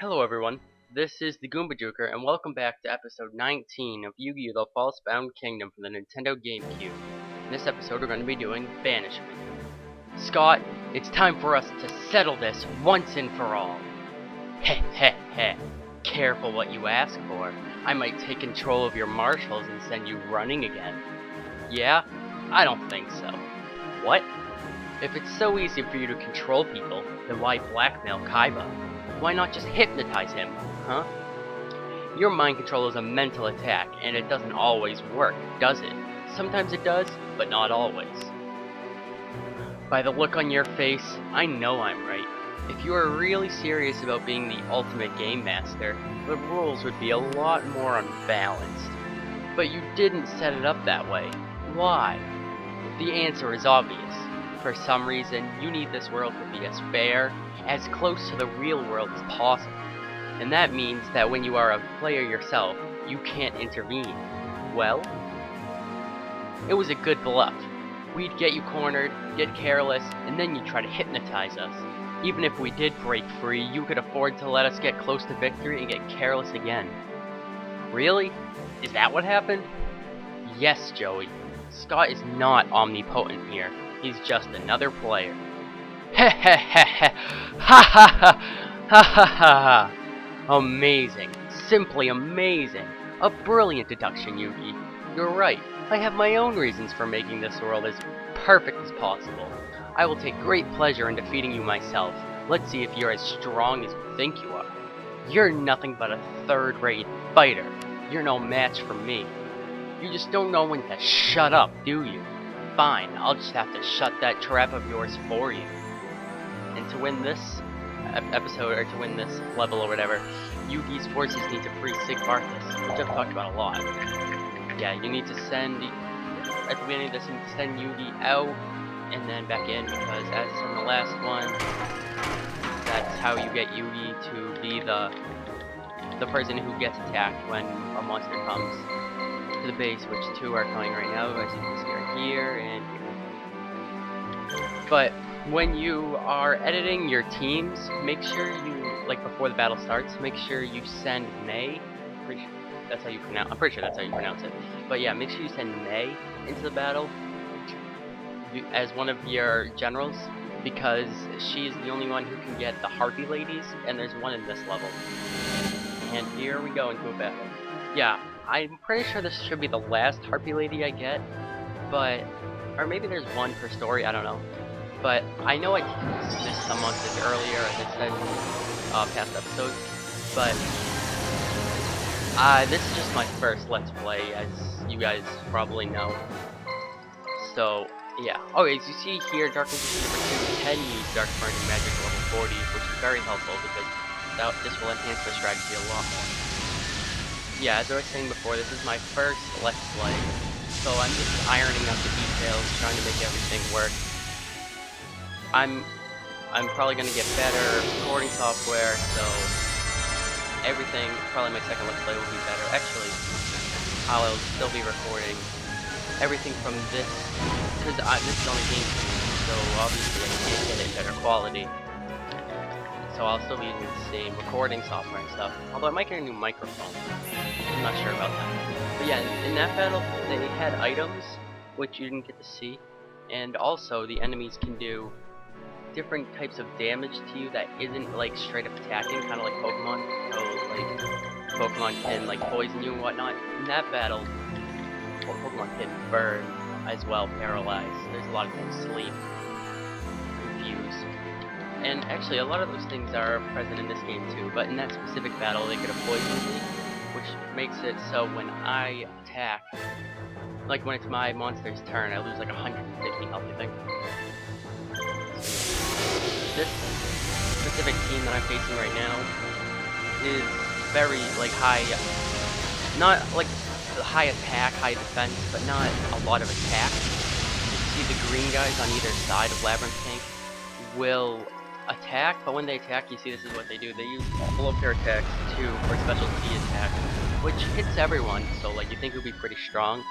Hello everyone, this is the Goomba Juker, and welcome back to episode 19 of Yu-Gi-Oh! The Falsebound Kingdom for the Nintendo GameCube. In this episode we're going to be doing Banishment. Scott, it's time for us to settle this once and for all. Heh heh heh. Careful what you ask for. I might take control of your marshals and send you running again. Yeah? I don't think so. What? If it's so easy for you to control people, then why blackmail Kaiba? Why not just hypnotize him, huh? Your mind control is a mental attack, and it doesn't always work, does it? Sometimes it does, but not always. By the look on your face, I know I'm right. If you are really serious about being the ultimate game master, the rules would be a lot more unbalanced. But you didn't set it up that way. Why? The answer is obvious. For some reason, you need this world to be as fair, as close to the real world as possible. And that means that when you are a player yourself, you can't intervene. Well, it was a good bluff. We'd get you cornered, get careless, and then you'd try to hypnotize us. Even if we did break free, you could afford to let us get close to victory and get careless again. Really? Is that what happened? Yes, Joey. Scott is not omnipotent here. He's just another player. Heh heh heh heh. Ha ha ha. Ha ha ha. Amazing. Simply amazing. A brilliant deduction, Yugi. You're right. I have my own reasons for making this world as perfect as possible. I will take great pleasure in defeating you myself. Let's see if you're as strong as you think you are. You're nothing but a third-rate fighter. You're no match for me. You just don't know when to shut up, do you? Fine, I'll just have to shut that trap of yours for you. And to win this episode, or to win this level or whatever, Yugi's forces need to free Sigvarthus, which I've talked about a lot. Yeah, you need to send, at the beginning of this, you need to send Yugi out, and then back in, because as in the last one, that's how you get Yugi to be the person who gets attacked when a monster comes to the base, which two are coming right now, as you can see right here and here. But when you are editing your teams, make sure you, like before the battle starts, make sure you send May. I'm pretty sure that's how you pronounce it. But yeah, make sure you send May into the battle as one of your generals, because she is the only one who can get the Harpy Ladies, and there's one in this level. And here we go into a battle. Yeah, I'm pretty sure this should be the last Harpy Lady I get, but, or maybe there's one per story, I don't know. But I know I missed some monsters earlier, as I said in past episodes, but this is just my first Let's Play, as you guys probably know. So, yeah. Oh, as you see here, Dark Magician number 2 can use Dark Burning Magic level 40, which is very helpful, because this will enhance my strategy a lot more. Yeah, as I was saying before, this is my first Let's Play, so I'm just ironing out the details, trying to make everything work. I'm probably gonna get better recording software, so everything, probably my second Let's Play will be better. Actually, I'll still be recording everything from this, because this is only GameCube, so obviously I can't get it in better quality. So I'll still be using the same recording software and stuff, although I might get a new microphone. I'm not sure about that. But yeah, in that battle, they had items, which you didn't get to see, and also the enemies can do different types of damage to you that isn't like straight up attacking, kind of like Pokemon. So like Pokemon can like poison you and whatnot. In that battle, Pokemon can burn as well, paralyze. There's a lot of them sleep, confuse. And actually, a lot of those things are present in this game too, but in that specific battle, they could have poisoned me, which makes it so when I attack, like when it's my monster's turn, I lose like 150 health, I think. This specific team that I'm facing right now is very, like, high, not like high attack, high defense, but not a lot of attack. You can see the green guys on either side of Labyrinth Tank will attack, but when they attack, you see this is what they do. They use all of their attacks for special key attack, which hits everyone, so like you think it would be pretty strong,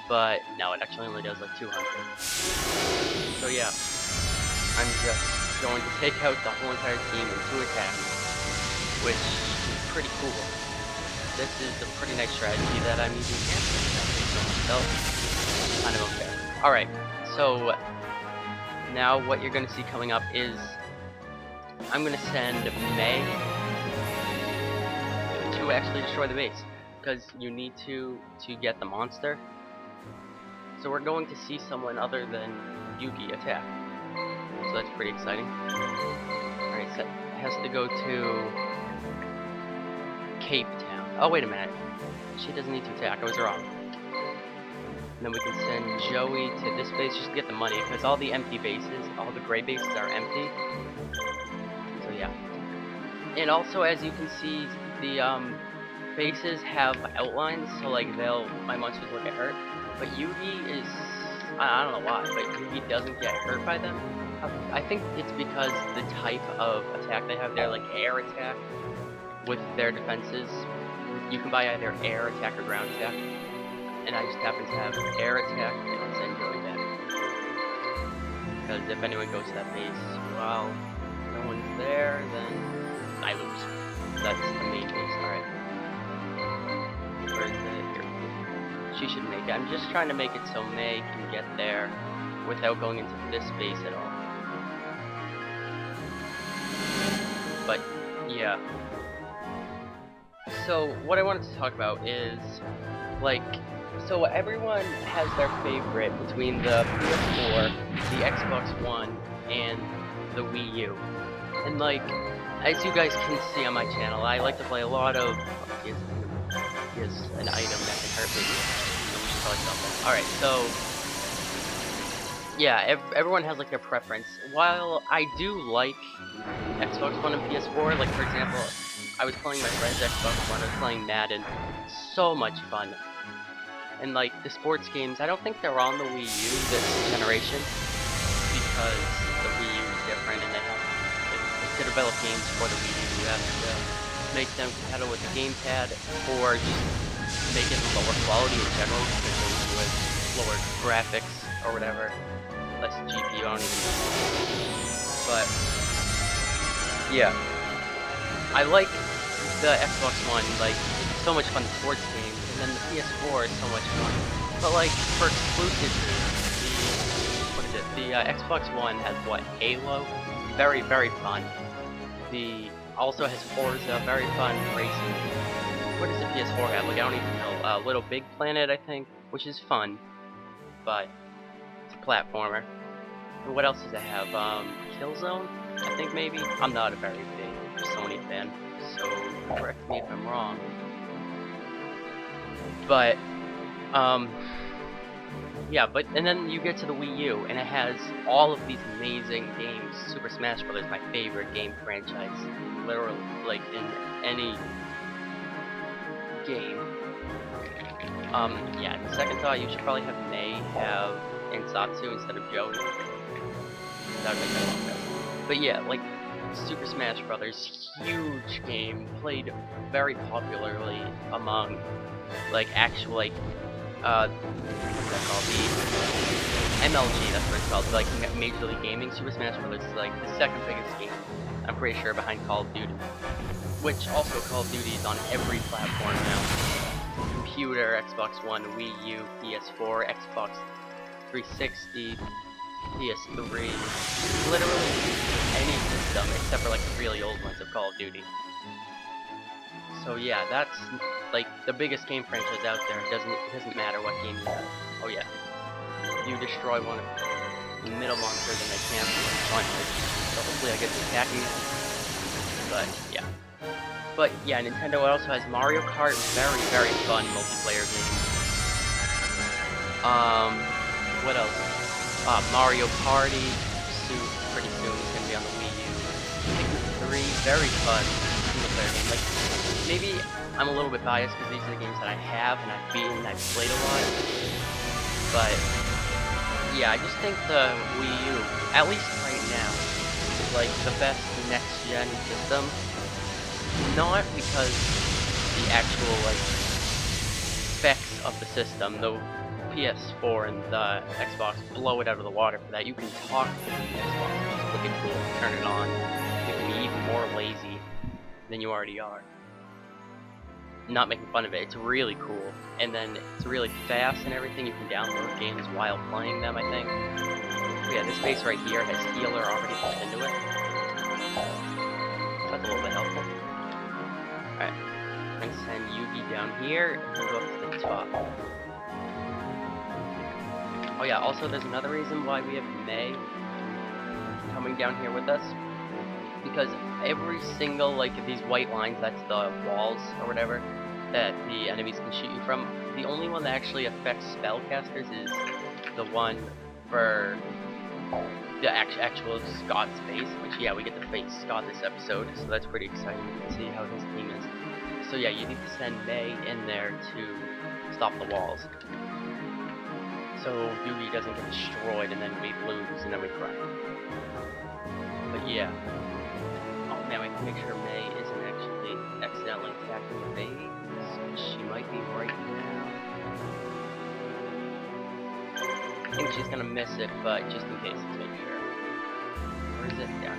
but no, it actually only does like 200. So yeah, I'm just going to take out the whole entire team in 2 attacks. which is pretty cool. This is a pretty nice strategy that I'm using myself. Kind of unfair. Alright, so now what you're going to see coming up is I'm going to send May to actually destroy the base, because you need to get the monster. So we're going to see someone other than Yugi attack. So that's pretty exciting. Alright, so it has to go to Cape Town. Oh, wait a minute. She doesn't need to attack. I was wrong. And then we can send Joey to this base just to get the money, because all the empty bases, all the gray bases are empty. So yeah. And also, as you can see, the bases have outlines, so like my monsters will get hurt. But Yugi is, I don't know why, but Yugi doesn't get hurt by them. I think it's because the type of attack they have, they're like air attack with their defenses. You can buy either air attack or ground attack. And I just happen to have air attack and send Joey back. Because if anyone goes to that base while no one's there, then I lose. That's the main base. Alright. Where is it? Here. She should make it. I'm just trying to make it so May can get there without going into this base at all. But, yeah. So, what I wanted to talk about is, like, so everyone has their favorite between the PS4, the Xbox One, and the Wii U. And like, as you guys can see on my channel, I like to play a lot of... Here's an item that can hurt me. So we should probably stop that. Alright, so... yeah, everyone has like their preference. While I do like Xbox One and PS4, like for example, I was playing my friend's Xbox One, I was playing Madden. So much fun. And like the sports games, I don't think they're on the Wii U this generation, because the Wii U is different and to develop games for the Wii U, you have to make them compatible with the gamepad, or just make it lower quality in general, because with lower graphics or whatever, less GPU, I don't even know. But yeah, I like the Xbox One, like it's so much fun sports games. And then the PS4 is so much fun. But like, for exclusive games, the Xbox One has what? Halo? Very, very fun. Also has Forza, very fun racing. What does the PS4 have? Like, I don't even know. Little Big Planet, I think, which is fun. But, it's a platformer. And what else does it have? Killzone? I think maybe? I'm not a very big Sony fan, so correct me if I'm wrong. But, yeah, and then you get to the Wii U, and it has all of these amazing games. Super Smash Bros. My favorite game franchise, literally, like, in any game. Yeah, the second thought, you should probably have May have Ansatsu instead of Joey. That would make that a lot better. But yeah, like, Super Smash Bros. Huge game, played very popularly among like actual like what's that called? The MLG, that's what it's called, like Major League Gaming. Super Smash Bros. Is like the second biggest game, I'm pretty sure, behind Call of Duty. Which also Call of Duty is on every platform now. Computer, Xbox One, Wii U, PS4, Xbox 360, PS3, literally any system except for like the really old ones of Call of Duty. So yeah, that's like the biggest game franchise out there. It doesn't matter what game you have. Oh yeah, you destroy one of the middle monsters and they can't punch it. So hopefully I get to attacking it. But yeah, Nintendo also has Mario Kart, very, very fun multiplayer game. What else? Mario Party, pretty soon it's gonna be on the Wii U. Pikmin 3, very fun single player game. Like, maybe I'm a little bit biased because these are the games that I have and I've beaten and I've played a lot. But yeah, I just think the Wii U, at least right now, is like the best next gen system. Not because the actual like specs of the system, the PS4 and the Xbox blow it out of the water for that. You can talk to the Xbox, it's wicked cool, turn it on. You can be even more lazy than you already are. Not making fun of it, it's really cool. And then it's really fast and everything. You can download games while playing them, I think. But yeah, this base right here has healer already put into it. So that's a little bit helpful. Alright, I'm gonna send Yugi down here and we'll go up to the top. Oh yeah, also there's another reason why we have May coming down here with us. Because every single, like, these white lines, that's the walls or whatever that the enemies can shoot you from. The only one that actually affects spellcasters is the one for the actual Scott's base, which, yeah, we get to face Scott this episode, so that's pretty exciting to see how his team is. So yeah, you need to send May in there to stop the walls, so Yugi doesn't get destroyed and then we lose and then we cry. But yeah. Oh man, we have to make sure May isn't actually accidentally attacking the base. She might be right now. I think she's gonna miss it, but just in case, let's make sure. Where is it? Yeah.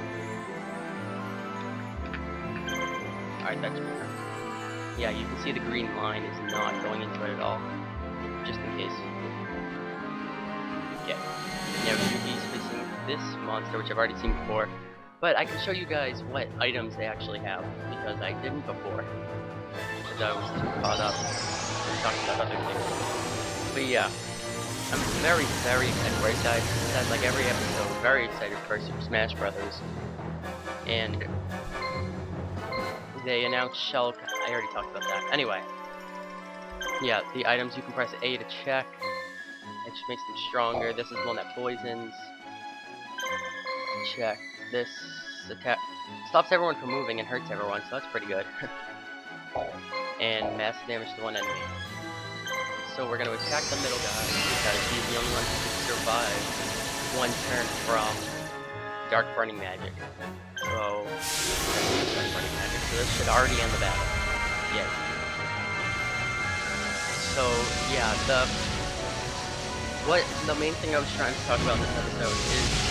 Alright, that's better. Yeah, you can see the green line is not going into it at all. Just in case. Okay. Now Yugi's facing this monster, which I've already seen before. But I can show you guys what items they actually have, because I didn't before. Because I was too caught up talking about other things. But yeah, I'm very, very excited. Right, guys? Said like every episode, very excited for Super Smash Brothers. And they announced Shulk. I already talked about that. Anyway, yeah, the items you can press A to check. It just makes them stronger. This is one that poisons. Check. This attack stops everyone from moving and hurts everyone, so that's pretty good. And massive damage to one enemy. So we're going to attack the middle guy because he's the only one who can survive one turn from Dark Burning Magic. So this should already end the battle. Yeah. So yeah, the main thing I was trying to talk about in this episode is,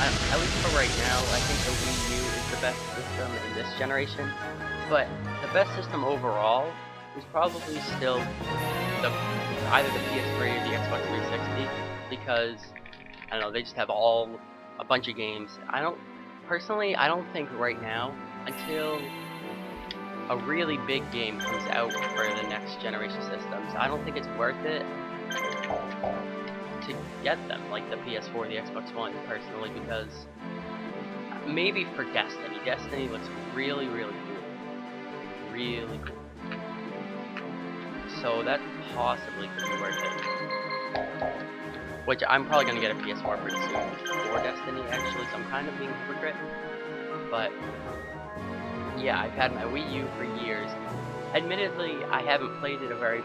at least for right now, I think the Wii U is the best system in this generation. But the best system overall is probably still either the PS3 or the Xbox 360, because I don't know, they just have a bunch of games. I don't think right now, until a really big game comes out for the next generation systems, I don't think it's worth it to get them, like the PS4, the Xbox One, personally, because maybe for Destiny. Destiny looks really, really cool. Really cool. So that possibly could be worth it. Which I'm probably going to get a PS4 pretty soon for Destiny, actually, so I'm kind of being a hypocrite. But yeah, I've had my Wii U for years. Admittedly, I haven't played it very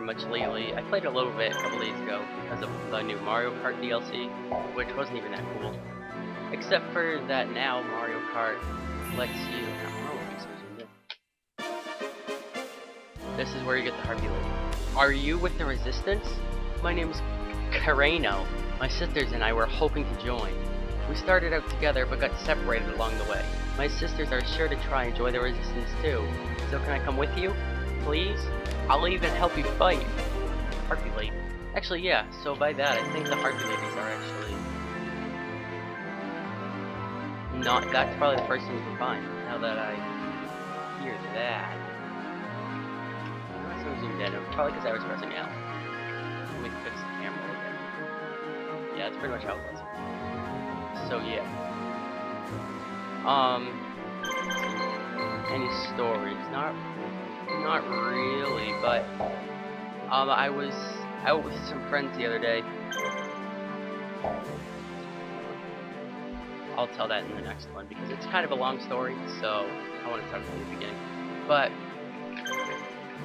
much lately. I played it a little bit a couple days ago because of the new Mario Kart DLC, which wasn't even that cool. Except for that now Mario Kart lets you... This is where you get the Harpy Lady. Are you with the Resistance? My name's Kareno. My sisters and I were hoping to join. We started out together but got separated along the way. My sisters are sure to try and join the Resistance too. So can I come with you? Please? I'll even help you fight. Harpy Lady. Actually, yeah, so by that, I think the Harpy Ladies are actually... not... that's probably the first thing you can find, now that I hear that. I'm so zoomed in, probably because I was pressing L. Let me fix the camera a little bit. Yeah, that's pretty much how it was. So, yeah. Any stories? Not really, but I was out with some friends the other day. I'll tell that in the next one because it's kind of a long story, so I want to talk from the beginning. But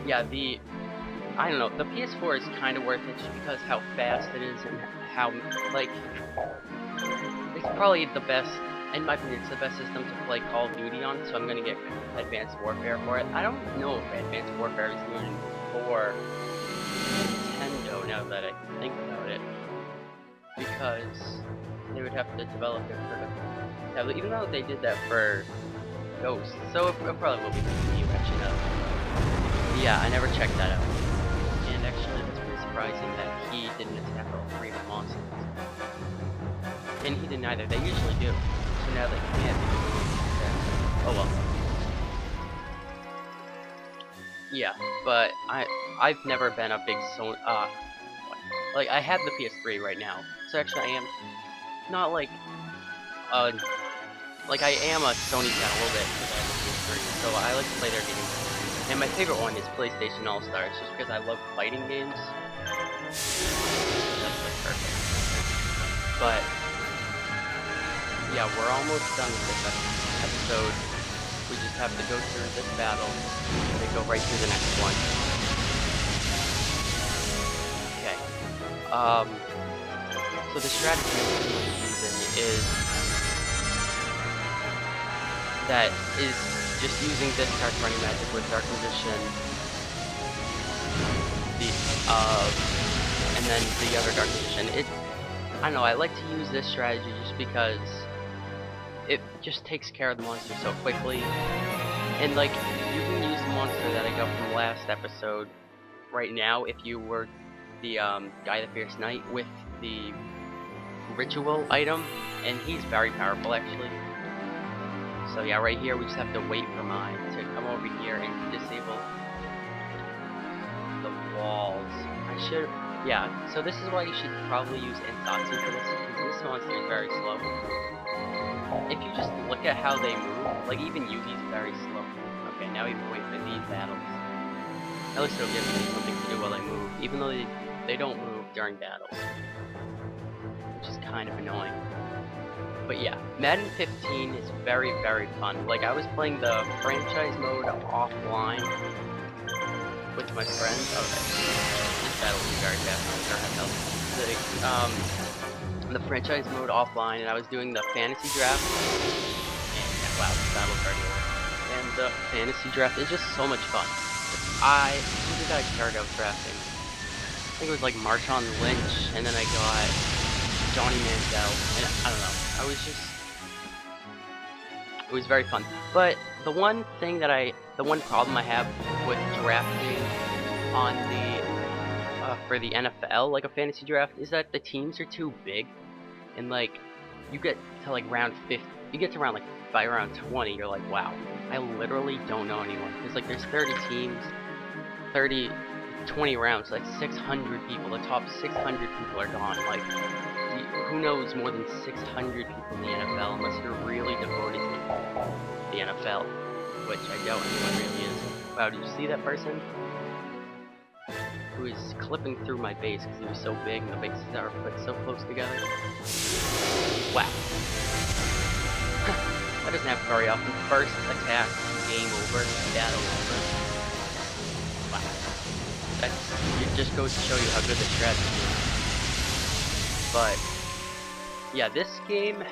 yeah, I don't know, the PS4 is kind of worth it just because how fast it is and how, like, it's probably the best. In my opinion, it's the best system to play Call of Duty on, so I'm gonna get Advanced Warfare for it. I don't know if Advanced Warfare is even for Nintendo now that I think about it, because they would have to develop it for the tablet. Even though they did that for ghosts, so it probably will be continuation of. Yeah, I never checked that out. And actually, that's pretty surprising that he didn't attack all 3 of the monsters. And he didn't either. They usually do. So now they can't. Oh well. Yeah, but I've never been a big like I have the PS3 right now. So actually I am not like I am a Sony fan a little bit because I have the PS3. So I like to play their games. And my favorite one is PlayStation All-Stars just because I love fighting games. That's like perfect. But yeah, we're almost done with this episode. We just have to go through this battle and then go right through the next one. Okay. So the strategy I'm using is just using this card running magic with Dark Magician, and then the other Dark Magician. I don't know, I like to use this strategy just because it just takes care of the monster so quickly. And like, you can use the monster that I got from last episode right now if you were the Guy the Fierce Knight with the ritual item, and he's very powerful actually. So yeah, right here we just have to wait for mine to come over here and disable the walls. Yeah, so this is why you should probably use Ensatsu for this, because this monster is very slow. If you just look at how they move, like even Yugi's very slow. Okay, now we wait for these battles. At least it'll give me something to do while I move, even though they don't move during battles, which is kind of annoying. But yeah, Madden 15 is very, very fun. Like, I was playing the franchise mode offline with my friends. Okay, this battle will be very fast. The franchise mode offline, and I was doing the fantasy draft. And wow, this battle's already over. And the fantasy draft is just so much fun. Who did I start out drafting? I think it was like Marshawn Lynch, and then I got Johnny Manziel, and I don't know. It was very fun. But the one problem I have with drafting on the for the NFL, like a fantasy draft, is that the teams are too big, and like you get to like round 50, you get to by round 20, you're like, wow, I literally don't know anyone, because like there's 30 teams, 20 rounds, like 600 people. The top 600 people are gone. Like, who knows more than 600 people in the NFL unless you're really devoted to the NFL, which I doubt anyone really is. Wow, did you see that person? Who is clipping through my base because he was so big and the bases are put so close together. Wow. That doesn't happen very often. First attack, game over, battle over. Wow. It just goes to show you how good the strategy is. But yeah, this game,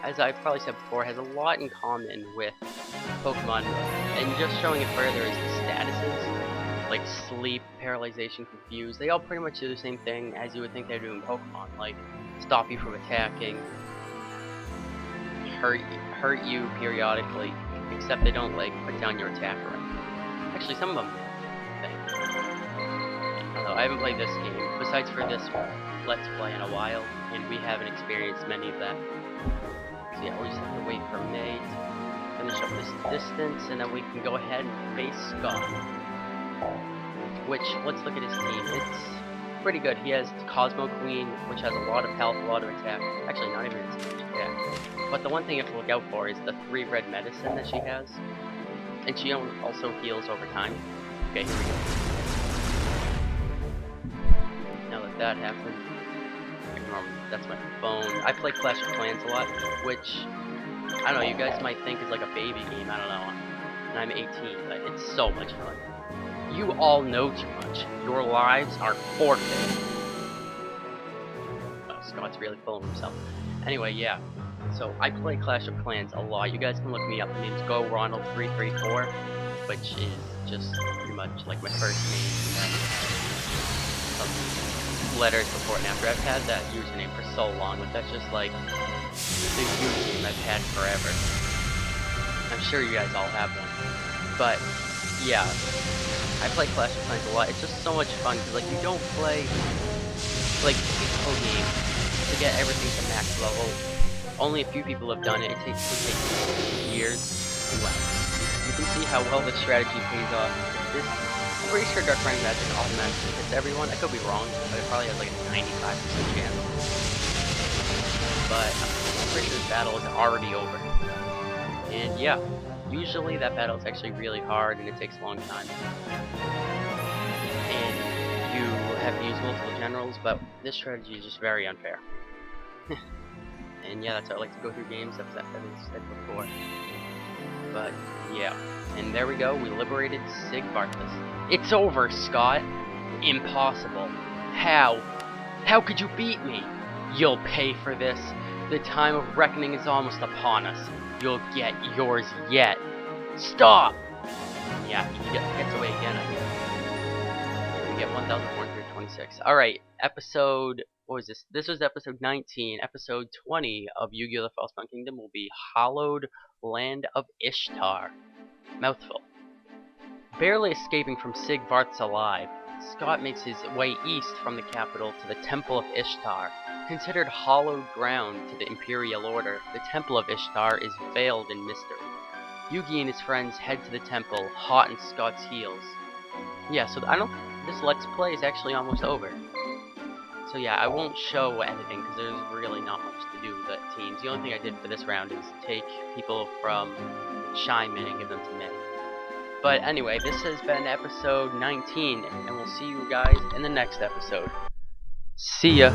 as I've probably said before, has a lot in common with Pokemon, and just showing it further is the statuses, like sleep, paralyzation, confuse. They all pretty much do the same thing as you would think they do in Pokemon, like stop you from attacking, hurt you periodically, except they don't like put down your attack or anything. Actually, some of them do. I haven't played this game, besides for this Let's Play in a while, and we haven't experienced many of that. So yeah, we'll just have to wait for May to finish up this distance, and then we can go ahead and face Scott. Which, let's look at his team. It's pretty good. He has Cosmo Queen, which has a lot of health, a lot of attack. Actually, not even as much attack. But the one thing you have to look out for is the 3 red medicine that she has. And she also heals over time. Okay, here we go. Now that happened, that's my phone. I play Clash of Clans a lot, which, I don't know, you guys might think is like a baby game, I don't know. And I'm 18, but it's so much fun. You all know too much. Your lives are forfeit. Oh, Scott's really full of himself. Anyway, yeah. So, I play Clash of Clans a lot. You guys can look me up. My name's GoRonald334, which is just pretty much like my first name. Some letters before and after. I've had that username for so long, but that's just like the username I've had forever. I I'm sure you guys all have one. But yeah, I play Clash of Clans a lot. It's just so much fun because like you don't play like peaceful game to get everything to max level. Only a few people have done it. It takes years. Well, you can see how well the strategy pays off. I'm pretty sure Dark Running Magic automatically hits everyone. I could be wrong, but it probably has like a 95% chance. But I'm pretty sure this battle is already over. And yeah, usually that battle is actually really hard and it takes a long time. And you have to use multiple generals, but this strategy is just very unfair. And yeah, that's how I like to go through games, as I've said before. But yeah, and there we go, we liberated Sigvarthus. It's over, Scott! Impossible. How? How could you beat me? You'll pay for this. The time of reckoning is almost upon us. You'll get yours yet. Stop! Yeah, he gets away again, I guess. We get 1,426. Alright, episode... what was this? This was episode 19. Episode 20 of Yu-Gi-Oh! The Falsebound Kingdom will be Hallowed Land of Ishtar. Mouthful. Barely escaping from Sigvarthus alive, Scott makes his way east from the capital to the Temple of Ishtar. Considered hallowed ground to the Imperial Order, the Temple of Ishtar is veiled in mystery. Yugi and his friends head to the temple, hot in Scott's heels. Yeah, so this Let's Play is actually almost over. So yeah, I won't show editing because there's really not much to do with the teams. The only thing I did for this round is take people from Shyman and give them to May. But anyway, this has been episode 19, and we'll see you guys in the next episode. See ya!